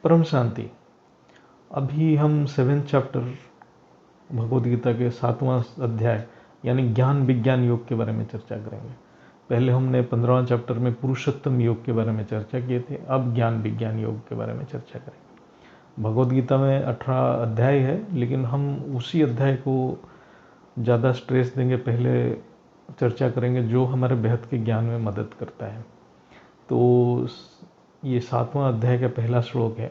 परम शांति। अभी हम 7th चैप्टर भगवद गीता के 7वां अध्याय यानी ज्ञान विज्ञान योग के बारे में चर्चा करेंगे। पहले हमने 15वां चैप्टर में पुरुषोत्तम योग के बारे में चर्चा किए थे, अब ज्ञान विज्ञान योग के बारे में चर्चा करेंगे। भगवद गीता में 18 अध्याय है, लेकिन हम उसी अध्याय को ज़्यादा स्ट्रेस देंगे, पहले चर्चा करेंगे जो हमारे बेहद के ज्ञान में मदद करता है। तो ये 7वां अध्याय का पहला श्लोक है,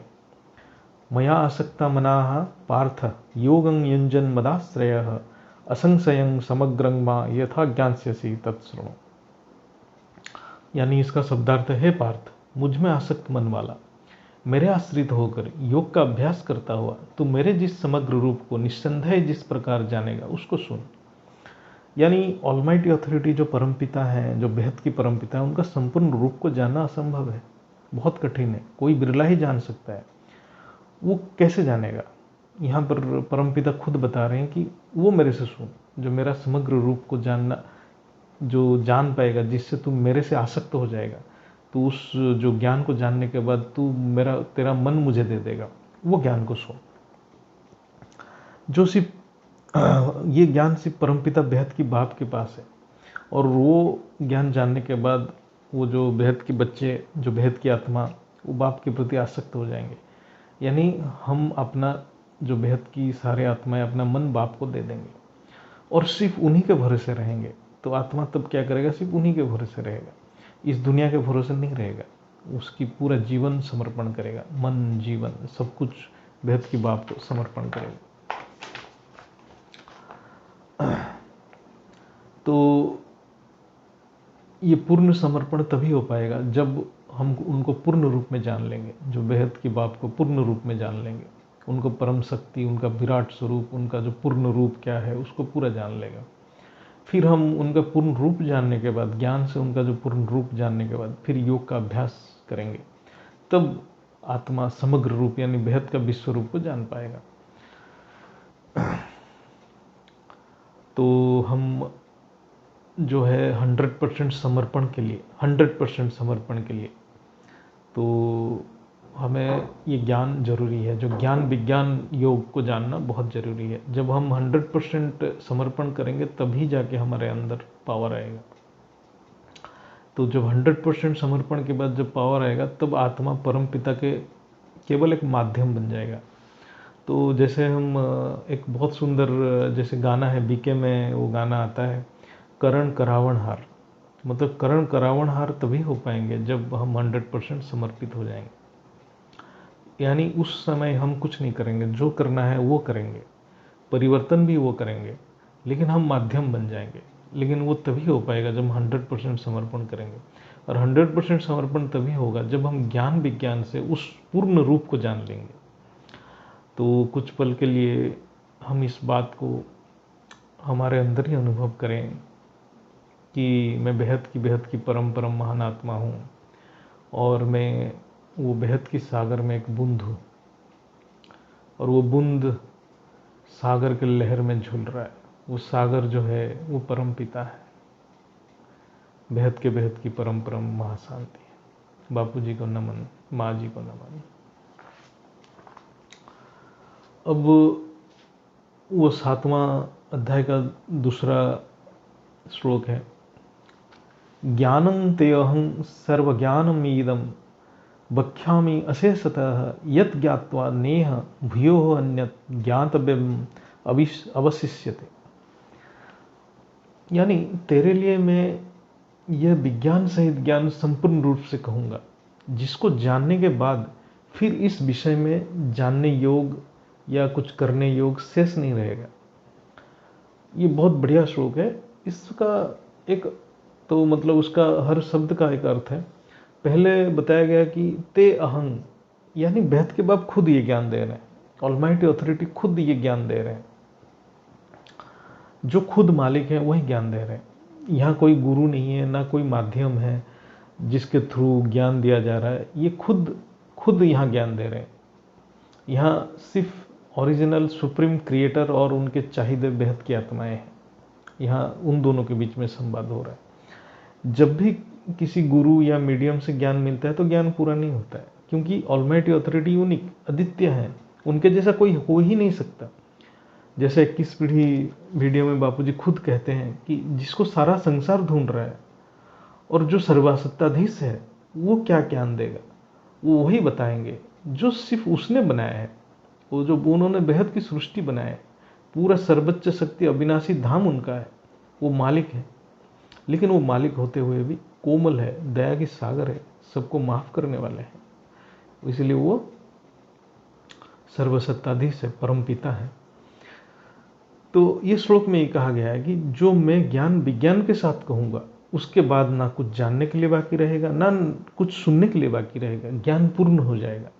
मया आसक्ता मनाः पार्थ योगं युञ्जन् मदाश्रयः असंशयं समग्रं मा यथा ज्ञास्यसि तत्शृणु। यानी इसका शब्दार्थ है, पार्थ मुझ में आसक्त मन वाला मेरे आश्रित होकर योग का अभ्यास करता हुआ तो मेरे जिस समग्र रूप को निस्संदेह जिस प्रकार जानेगा उसको सुन। यानी ऑलमाइटी अथॉरिटी जो परमपिता है, जो बेहद की परमपिता है, उनका संपूर्ण रूप को जानना असंभव है, बहुत कठिन है, कोई बिरला ही जान सकता है। वो कैसे जानेगा? यहाँ पर परमपिता खुद बता रहे हैं कि वो मेरे से सुन, जो मेरा समग्र रूप को जानना, जो जान पाएगा, जिससे तू मेरे से आसक्त हो जाएगा, तो उस जो ज्ञान को जानने के बाद तू तेरा मन मुझे दे देगा, वो ज्ञान को सुन। जो सिर्फ ये ज्ञान सिर्फ परमपिता बेहद की बाप के पास है, और वो ज्ञान जानने के बाद वो जो बेहद के बच्चे, जो बेहद की आत्मा, वो बाप के प्रति आसक्त हो जाएंगे। यानी हम अपना जो बेहद की सारे आत्माएं अपना मन बाप को दे देंगे और सिर्फ उन्हीं के भरोसे रहेंगे। तो आत्मा तब क्या करेगा? सिर्फ उन्हीं के भरोसे रहेगा, इस दुनिया के भरोसे नहीं रहेगा। उसकी पूरा जीवन समर्पण करेगा, मन जीवन सब कुछ बेहद की बाप को समर्पण करेगा। तो ये पूर्ण समर्पण तभी हो पाएगा जब हम उनको पूर्ण रूप में जान लेंगे, जो बेहद की बाप को पूर्ण रूप में जान लेंगे, उनको परम शक्ति, उनका विराट स्वरूप, उनका जो पूर्ण रूप क्या है उसको पूरा जान लेगा। फिर हम उनका पूर्ण रूप जानने के बाद, ज्ञान से उनका जो पूर्ण रूप जानने के बाद फिर योग का अभ्यास करेंगे, तब आत्मा समग्र रूप यानी बेहद का विश्व रूप को जान पाएगा। तो हम जो है 100% समर्पण के लिए, 100% समर्पण के लिए तो हमें ये ज्ञान जरूरी है। जो ज्ञान विज्ञान योग को जानना बहुत ज़रूरी है। जब हम 100% समर्पण करेंगे तभी जाके हमारे अंदर पावर आएगा। तो जब 100% समर्पण के बाद जब पावर आएगा, तब आत्मा परम पिता के केवल एक माध्यम बन जाएगा। तो जैसे हम एक बहुत सुंदर जैसे गाना है, बीके में वो गाना आता है, करण करावण हार। मतलब करण करावण हार तभी हो पाएंगे जब हम 100% समर्पित हो जाएंगे। यानी उस समय हम कुछ नहीं करेंगे, जो करना है वो करेंगे, परिवर्तन भी वो करेंगे, लेकिन हम माध्यम बन जाएंगे। लेकिन वो तभी हो पाएगा जब हम 100% समर्पण करेंगे। और 100% समर्पण तभी होगा जब हम ज्ञान विज्ञान से उस पूर्ण रूप को जान लेंगे। तो कुछ पल के लिए हम इस बात को हमारे अंदर ही अनुभव करें कि मैं बेहद की परम महान आत्मा हूँ, और मैं वो बेहद की सागर में एक बूंद हूँ, और वो बूंद सागर के लहर में झूल रहा है। वो सागर जो है वो परम पिता है, बेहद की परम महाशांति है। बापू जी को नमन, माँ जी को नमन। अब वो 7वां अध्याय का दूसरा श्लोक है, ज्ञानं ते अहं सर्वज्ञानमीदं वक्ष्यामि अशेषतः यत् ज्ञात्वा नेह भूयोः अन्यत् ज्ञातव्यम् अवशिष्यते। यानी तेरे लिए मैं यह विज्ञान सहित ज्ञान संपूर्ण रूप से कहूँगा, जिसको जानने के बाद फिर इस विषय में जानने योग या कुछ करने योग शेष नहीं रहेगा। ये बहुत बढ़िया श्लोक है। इसका एक तो मतलब उसका हर शब्द का एक अर्थ है। पहले बताया गया कि ते अहं, यानी बेहद के बाप खुद ये ज्ञान दे रहे हैं, ऑलमाइटी अथॉरिटी खुद ये ज्ञान दे रहे हैं, जो खुद मालिक हैं वही ज्ञान दे रहे हैं। यहाँ कोई गुरु नहीं है, ना कोई माध्यम है जिसके थ्रू ज्ञान दिया जा रहा है। ये खुद यहाँ ज्ञान दे रहे हैं। यहाँ सिर्फ ओरिजिनल सुप्रीम क्रिएटर और उनके चाहिए बेहद की आत्माएं हैं। यहाँ उन दोनों के बीच में संवाद हो रहा है। जब भी किसी गुरु या मीडियम से ज्ञान मिलता है तो ज्ञान पूरा नहीं होता है, क्योंकि ऑलमाइटी अथॉरिटी यूनिक, अद्वितीय है, उनके जैसा कोई हो ही नहीं सकता। जैसे 21 पीढ़ी वीडियो में बापूजी खुद कहते हैं कि जिसको सारा संसार ढूंढ रहा है और जो सर्वसत्ताधीश है, वो क्या ज्ञान देगा, वो वही बताएंगे जो सिर्फ उसने बनाया है। वो जो उन्होंने बेहद की सृष्टि बनाया है, पूरा सर्वोच्च शक्ति अविनाशी धाम उनका है, वो मालिक है। लेकिन वो मालिक होते हुए भी कोमल है, दया की सागर है, सबको माफ करने वाले हैं, इसलिए वो सर्वसत्ताधीश है, परम पिता है। तो ये श्लोक में ये कहा गया है कि जो मैं ज्ञान विज्ञान के साथ कहूँगा, उसके बाद ना कुछ जानने के लिए बाकी रहेगा, ना कुछ सुनने के लिए बाकी रहेगा, ज्ञान पूर्ण हो जाएगा,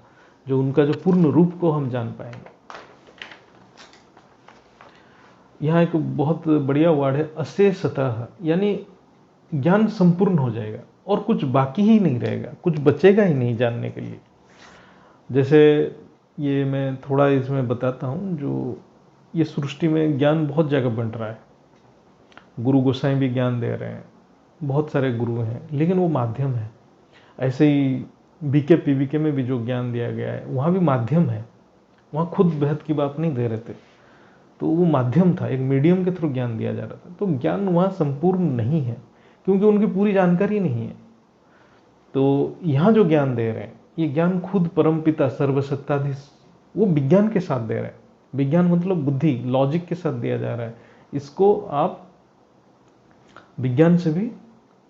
जो उनका जो पूर्ण रूप को हम जान पाएंगे। यहाँ एक बहुत बढ़िया वर्ड है अशेषतः, यानी ज्ञान संपूर्ण हो जाएगा और कुछ बाकी ही नहीं रहेगा, कुछ बचेगा ही नहीं जानने के लिए। जैसे ये मैं थोड़ा इसमें बताता हूँ, जो ये सृष्टि में ज्ञान बहुत जगह बंट रहा है, गुरु गोसाई भी ज्ञान दे रहे हैं, बहुत सारे गुरु हैं, लेकिन वो माध्यम है। ऐसे ही बीके पीवीके में भी जो ज्ञान दिया गया है, वहाँ भी माध्यम है, वहाँ खुद बेहद की बात नहीं दे रहे थे, तो वो माध्यम था, एक मीडियम के थ्रू ज्ञान दिया जा रहा था। तो ज्ञान वहाँ संपूर्ण नहीं है, क्योंकि उनकी पूरी जानकारी नहीं है। तो यहाँ जो ज्ञान दे रहे हैं, ये ज्ञान खुद परमपिता सर्वसत्ताधीश वो विज्ञान के साथ दे रहे हैं। विज्ञान मतलब बुद्धि, लॉजिक के साथ दिया जा रहा है। इसको आप विज्ञान से भी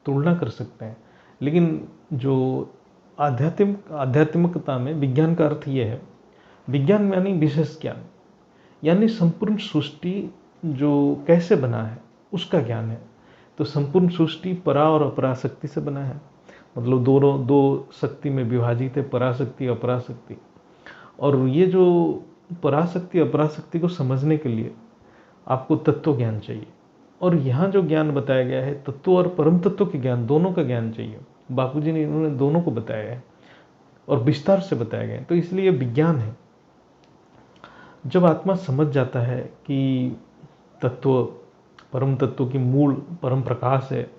तुलना कर सकते हैं। लेकिन जो आध्यात्मिकता में विज्ञान का अर्थ ये है, विज्ञान यानी विशेष ज्ञान, यानी संपूर्ण सृष्टि जो कैसे बना है उसका ज्ञान है। तो संपूर्ण सृष्टि परा और अपरा शक्ति से बना है, मतलब दोनों दो शक्ति में विभाजित है, पराशक्ति अपराशक्ति। और ये जो पराशक्ति अपराशक्ति को समझने के लिए आपको तत्व ज्ञान चाहिए, और यहाँ जो ज्ञान बताया गया है तत्व और परम तत्व के ज्ञान, दोनों का ज्ञान चाहिए। बापूजी ने इन्होंने दोनों को बताया है और विस्तार से बताया गया है, तो इसलिए विज्ञान है। जब आत्मा समझ जाता है कि तत्व परम तत्व की मूल परम प्रकाश है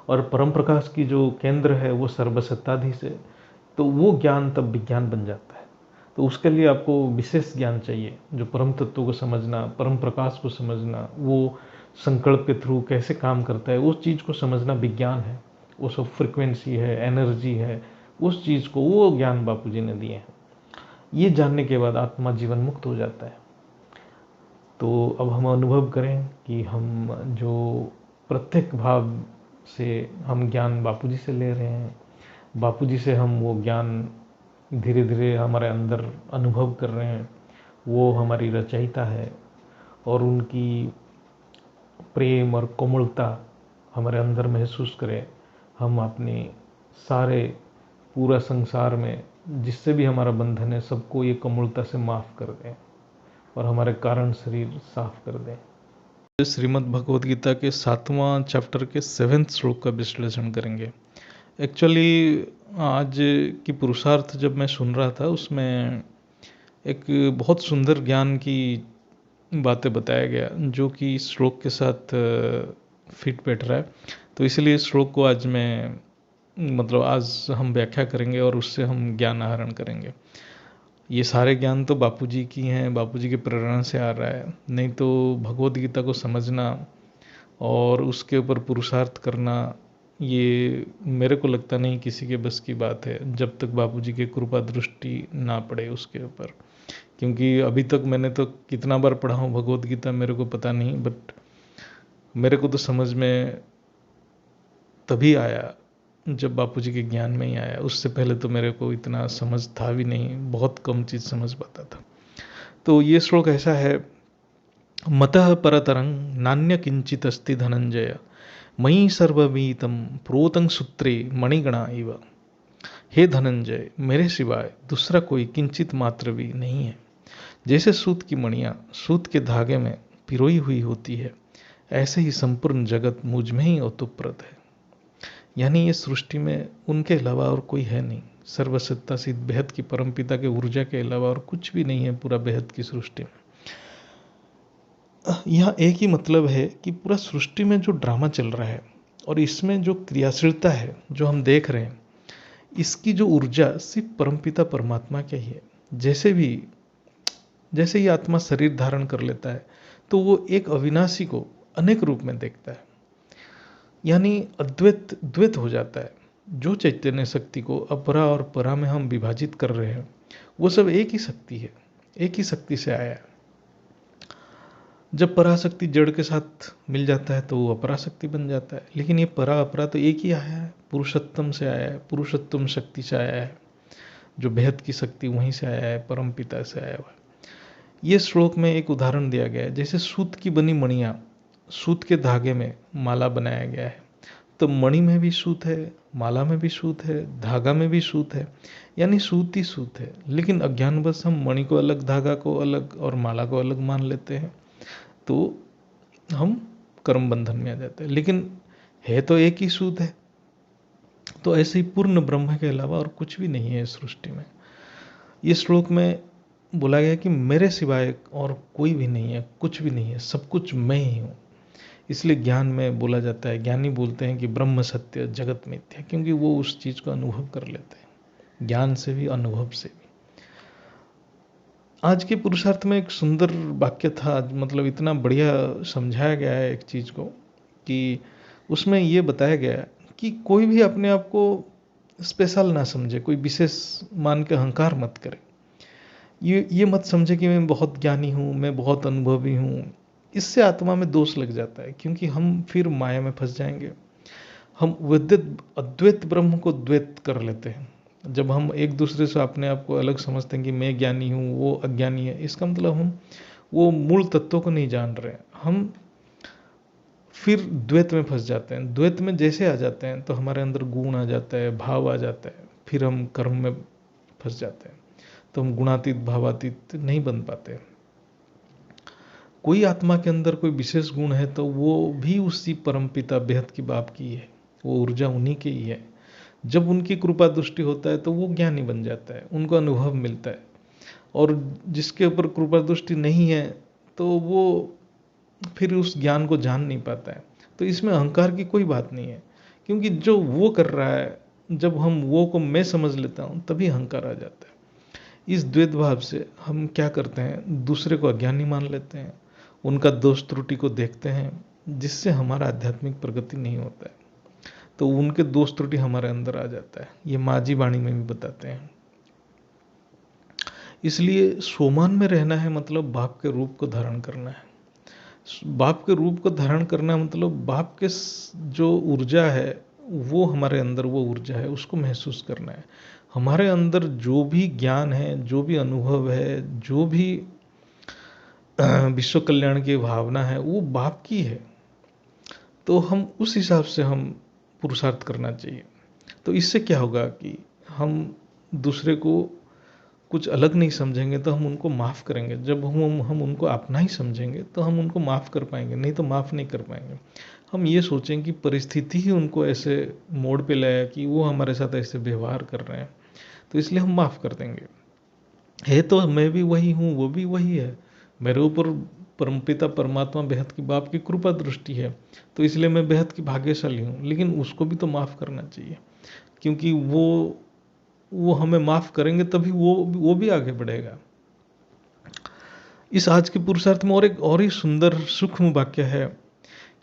और परम प्रकाश की जो केंद्र है वो सर्वसत्ताधीश है, तो वो ज्ञान तब विज्ञान बन जाता है। तो उसके लिए आपको विशेष ज्ञान चाहिए, जो परम तत्व को समझना, परम प्रकाश को समझना, वो संकल्प के थ्रू कैसे काम करता है, उस चीज़ को समझना विज्ञान है। वो सब फ्रिक्वेंसी है, एनर्जी है, उस चीज़ को वो ज्ञान बापूजी ने दिए हैं। ये जानने के बाद आत्मा जीवन मुक्त हो जाता है। तो अब हम अनुभव करें कि हम जो प्रत्येक भाव से हम ज्ञान बापूजी से ले रहे हैं, बापूजी से हम वो ज्ञान धीरे धीरे हमारे अंदर अनुभव कर रहे हैं, वो हमारी रचयिता है, और उनकी प्रेम और कोमलता हमारे अंदर महसूस करें। हम अपने सारे पूरा संसार में जिससे भी हमारा बंधन है, सबको ये कोमलता से माफ़ कर दें और हमारे कारण शरीर साफ कर दें। श्रीमद् भगवद गीता के 7वां चैप्टर के 7वें श्लोक का विश्लेषण करेंगे। एक्चुअली आज की पुरुषार्थ जब मैं सुन रहा था, उसमें एक बहुत सुंदर ज्ञान की बातें बताया गया, जो कि इस श्लोक के साथ फिट बैठ रहा है। तो इसलिए इस श्लोक को आज हम व्याख्या करेंगे और उससे हम ज्ञान आहरण करेंगे। ये सारे ज्ञान तो बापूजी की हैं, बापूजी की प्रेरणा से आ रहा है, नहीं तो भगवद गीता को समझना और उसके ऊपर पुरुषार्थ करना, ये मेरे को लगता नहीं किसी के बस की बात है, जब तक बापूजी की कृपा दृष्टि ना पड़े उसके ऊपर। क्योंकि अभी तक मैंने तो कितना बार पढ़ा हूँ भगवद गीता, मेरे को पता नहीं, बट मेरे को तो समझ में तभी आया जब बापूजी के ज्ञान में ही आया। उससे पहले तो मेरे को इतना समझ था भी नहीं, बहुत कम चीज़ समझ पाता था। तो ये श्लोक ऐसा है, मतः परतरं नान्य किंचित अस्ति धनंजय मयि सर्वमीतं प्रोतं सूत्रे मणिगणा इव। हे धनंजय, मेरे सिवाय दूसरा कोई किंचित मात्र भी नहीं है। जैसे सूत की मणियाँ सूत के धागे में पिरोई हुई होती है, ऐसे ही संपूर्ण जगत मुझ में ही ओतप्रोत है। यानी ये सृष्टि में उनके अलावा और कोई है नहीं। सर्वसत्ता सिद्ध बेहद की परमपिता के ऊर्जा के अलावा और कुछ भी नहीं है पूरा बेहद की सृष्टि में। यहाँ एक ही मतलब है कि पूरा सृष्टि में जो ड्रामा चल रहा है और इसमें जो क्रियाशीलता है जो हम देख रहे हैं, इसकी जो ऊर्जा सिर्फ परमपिता परमात्मा की ही है। जैसे ही आत्मा शरीर धारण कर लेता है तो वो एक अविनाशी को अनेक रूप में देखता है, यानी अद्वैत द्वैत हो जाता है। जो चैतन्य शक्ति को अपरा और परा में हम विभाजित कर रहे हैं वो सब एक ही शक्ति है, एक ही शक्ति से आया है। जब पराशक्ति जड़ के साथ मिल जाता है तो वो अपराशक्ति बन जाता है, लेकिन ये परा अपरा तो एक ही आया है, पुरुषोत्तम से आया है, पुरुषोत्तम शक्ति से आया है। जो बेहद की शक्ति वहीं से आया है, परम पिता से आया हुआ है। ये श्लोक में एक उदाहरण दिया गया है, जैसे सूत की बनी मणियाँ, सूत के धागे में माला बनाया गया है, तो मणि में भी सूत है, माला में भी सूत है, धागा में भी सूत है, यानी सूत ही सूत है। लेकिन अज्ञानवश हम मणि को अलग, धागा को अलग और माला को अलग मान लेते हैं, तो हम कर्म बंधन में आ जाते हैं। लेकिन है तो एक ही सूत है। तो ऐसे ही पूर्ण ब्रह्म के अलावा और कुछ भी नहीं है इस सृष्टि में। ये श्लोक में बोला गया कि मेरे सिवाय और कोई भी नहीं है, कुछ भी नहीं है, सब कुछ मैं ही हूँ। इसलिए ज्ञान में बोला जाता है, ज्ञानी बोलते हैं कि ब्रह्म सत्य जगत मिथ्या, क्योंकि वो उस चीज़ को अनुभव कर लेते हैं, ज्ञान से भी अनुभव से भी। आज के पुरुषार्थ में एक सुंदर वाक्य था, मतलब इतना बढ़िया समझाया गया है एक चीज़ को, कि उसमें ये बताया गया कि कोई भी अपने आप को स्पेशल ना समझे, कोई विशेष मान के अहंकार मत करे। ये मत समझे कि मैं बहुत ज्ञानी हूँ, मैं बहुत अनुभवी हूँ। इससे आत्मा में दोष लग जाता है, क्योंकि हम फिर माया में फंस जाएंगे। हम अद्वैत ब्रह्म को द्वैत कर लेते हैं। जब हम एक दूसरे से अपने आप को अलग समझते हैं कि मैं ज्ञानी हूँ, वो अज्ञानी है, इसका मतलब हम वो मूल तत्वों को नहीं जान रहे हैं। हम फिर द्वैत में फंस जाते हैं। द्वैत में जैसे आ जाते हैं तो हमारे अंदर गुण आ जाता है, भाव आ जाता है, फिर हम कर्म में फंस जाते हैं, तो हम गुणातीत भावातीत नहीं बन पाते। कोई आत्मा के अंदर कोई विशेष गुण है तो वो भी उसी परमपिता बेहद की बाप की है, वो ऊर्जा उन्हीं की ही है। जब उनकी कृपा दृष्टि होता है तो वो ज्ञानी बन जाता है, उनको अनुभव मिलता है। और जिसके ऊपर कृपा दृष्टि नहीं है तो वो फिर उस ज्ञान को जान नहीं पाता है। तो इसमें अहंकार की कोई बात नहीं है, क्योंकि जो वो कर रहा है, जब हम वो को मैं समझ लेता हूँ तभी अहंकार आ जाता है। इस द्वैत भाव से हम क्या करते हैं, दूसरे को अज्ञानी मान लेते हैं, उनका दोष त्रुटि को देखते हैं, जिससे हमारा आध्यात्मिक प्रगति नहीं होता है। तो उनके दोष त्रुटि हमारे अंदर आ जाता है। ये माजी वाणी में भी बताते हैं। इसलिए सोमान में रहना है मतलब बाप के रूप को धारण करना है। बाप के रूप को धारण करना मतलब बाप के जो ऊर्जा है वो हमारे अंदर, वो ऊर्जा है उसको महसूस करना है। हमारे अंदर जो भी ज्ञान है, जो भी अनुभव है, जो भी विश्व कल्याण की भावना है, वो बाप की है। तो हम उस हिसाब से हम पुरुषार्थ करना चाहिए। तो इससे क्या होगा कि हम दूसरे को कुछ अलग नहीं समझेंगे तो हम उनको माफ़ करेंगे। जब हम उनको अपना ही समझेंगे तो हम उनको माफ़ कर पाएंगे, नहीं तो माफ़ नहीं कर पाएंगे। हम ये सोचें कि परिस्थिति ही उनको ऐसे मोड़ पे लाया कि वो हमारे साथ ऐसे व्यवहार कर रहे हैं, तो इसलिए हम माफ़ कर देंगे। है तो मैं भी वही हूँ, वो भी वही है, मेरे ऊपर परमपिता परमात्मा बेहद की बाप की कृपा दृष्टि है, तो इसलिए मैं बेहद की भाग्यशाली हूँ। लेकिन उसको भी तो माफ़ करना चाहिए, क्योंकि वो हमें माफ़ करेंगे तभी वो भी आगे बढ़ेगा। इस आज के पुरुषार्थ में और एक और ही सुंदर सूक्ष्म वाक्य है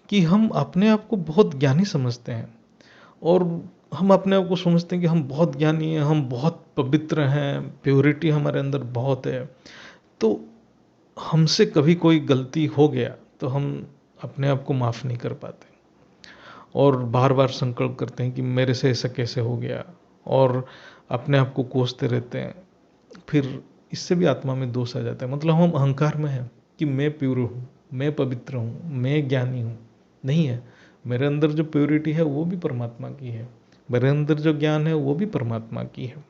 कि हम अपने आप को बहुत ज्ञानी समझते हैं, और हम अपने आप को समझते हैं कि हम बहुत ज्ञानी हैं, हम बहुत पवित्र हैं, प्योरिटी हमारे अंदर बहुत है। तो हमसे कभी कोई गलती हो गया तो हम अपने आप को माफ़ नहीं कर पाते, और बार बार संकल्प करते हैं कि मेरे से ऐसा कैसे हो गया, और अपने आप को कोसते रहते हैं। फिर इससे भी आत्मा में दोष आ जाता है। मतलब हम अहंकार में हैं कि मैं प्योर हूँ, मैं पवित्र हूँ, मैं ज्ञानी हूँ। नहीं है, मेरे अंदर जो प्योरिटी है वो भी परमात्मा की है, मेरे अंदर जो ज्ञान है वो भी परमात्मा की है।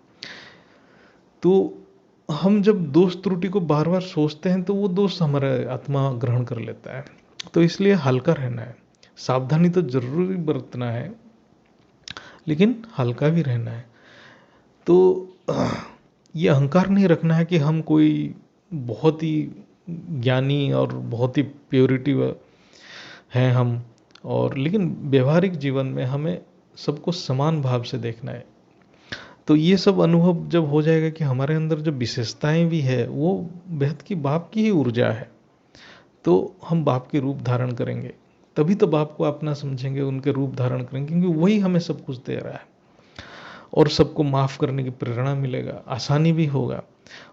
तो हम जब दोष त्रुटि को बार बार सोचते हैं तो वो दोष हमारा आत्मा ग्रहण कर लेता है। तो इसलिए हल्का रहना है, सावधानी तो जरूरी बरतना है, लेकिन हल्का भी रहना है। तो ये अहंकार नहीं रखना है कि हम कोई बहुत ही ज्ञानी और बहुत ही प्योरिटी हैं हम, और लेकिन व्यवहारिक जीवन में हमें सबको समान भाव से देखना है। तो ये सब अनुभव जब हो जाएगा कि हमारे अंदर जो विशेषताएं भी है वो बेहद की बाप की ही ऊर्जा है, तो हम बाप के रूप धारण करेंगे, तभी तो बाप को अपना समझेंगे, उनके रूप धारण करेंगे, क्योंकि वही हमें सब कुछ दे रहा है और सबको माफ़ करने की प्रेरणा मिलेगा, आसानी भी होगा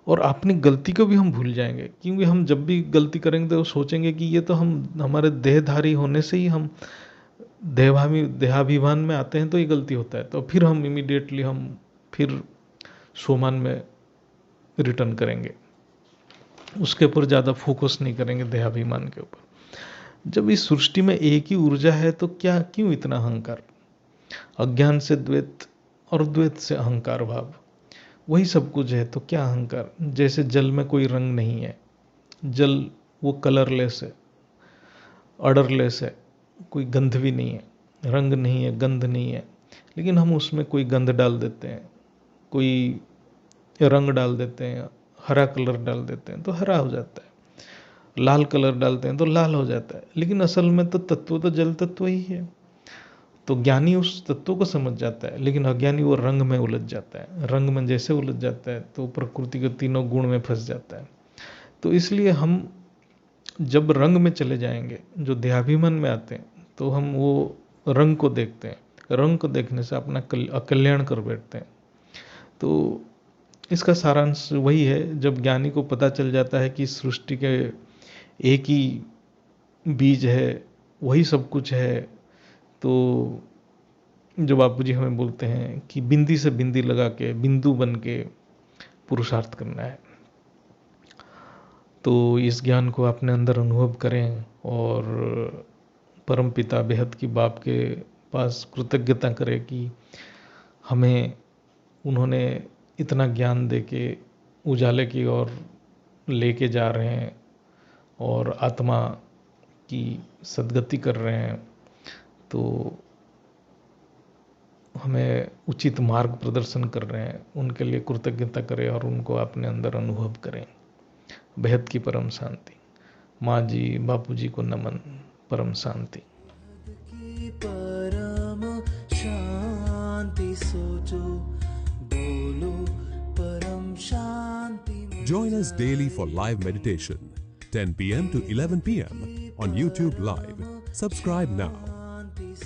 और अपनी गलती को भी हम भूल जाएंगे। क्योंकि हम जब भी गलती करेंगे तो सोचेंगे कि ये तो हम हमारे देहधारी होने से ही हम देहाभिमान में आते हैं, तो ये गलती होता है, तो फिर हम इमीडिएटली हम फिर सोमान में रिटर्न करेंगे, उसके ऊपर ज़्यादा फोकस नहीं करेंगे देहाभिमान के ऊपर। जब इस सृष्टि में एक ही ऊर्जा है तो क्या क्यों इतना अहंकार? अज्ञान से द्वैत और द्वैत से अहंकार भाव, वही सब कुछ है, तो क्या अहंकार? जैसे जल में कोई रंग नहीं है, जल वो कलरलेस है, ऑर्डरलेस है, कोई गंध भी नहीं है, रंग नहीं है, गंध नहीं है, लेकिन हम उसमें कोई गंध डाल देते हैं, कोई रंग डाल देते हैं, हरा कलर डाल देते हैं तो हरा हो जाता है, लाल कलर डालते हैं तो लाल हो जाता है, लेकिन असल में तो तत्व तो जल तत्व ही है। तो ज्ञानी उस तत्व को समझ जाता है, लेकिन अज्ञानी वो रंग में उलझ जाता है, रंग में जैसे उलझ जाता है तो प्रकृति के तीनों गुण में फंस जाता है। तो इसलिए हम जब रंग में चले जाएंगे, जो देहाभिमान में आते हैं, तो हम वो रंग को देखते हैं, रंग को देखने से अपना अकल्याण कर बैठते हैं। तो इसका सारांश वही है, जब ज्ञानी को पता चल जाता है कि सृष्टि के एक ही बीज है, वही सब कुछ है, तो जो बापू जी हमें बोलते हैं कि बिंदी से बिंदी लगा के बिंदु बन के पुरुषार्थ करना है, तो इस ज्ञान को अपने अंदर अनुभव करें और परमपिता बेहद की बाप के पास कृतज्ञता करें कि हमें उन्होंने इतना ज्ञान दे के उजाले की ओर लेके जा रहे हैं और आत्मा की सद्गति कर रहे हैं, तो हमें उचित मार्ग प्रदर्शन कर रहे हैं, उनके लिए कृतज्ञता करें और उनको अपने अंदर अनुभव करें। बेहद की परम शांति। माँ जी, बापू जी को नमन। परम शांति। परम शांति सोचो, बोलो परम शांति। Join us daily for live meditation, 10 p.m. to 11 p.m. on YouTube Live. Subscribe now.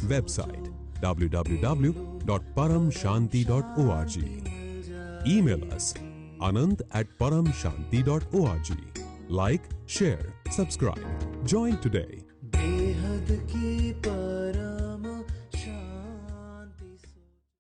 Website www.paramshanti.org. Email us anand@paramshanti.org. Like, share, subscribe. Join today.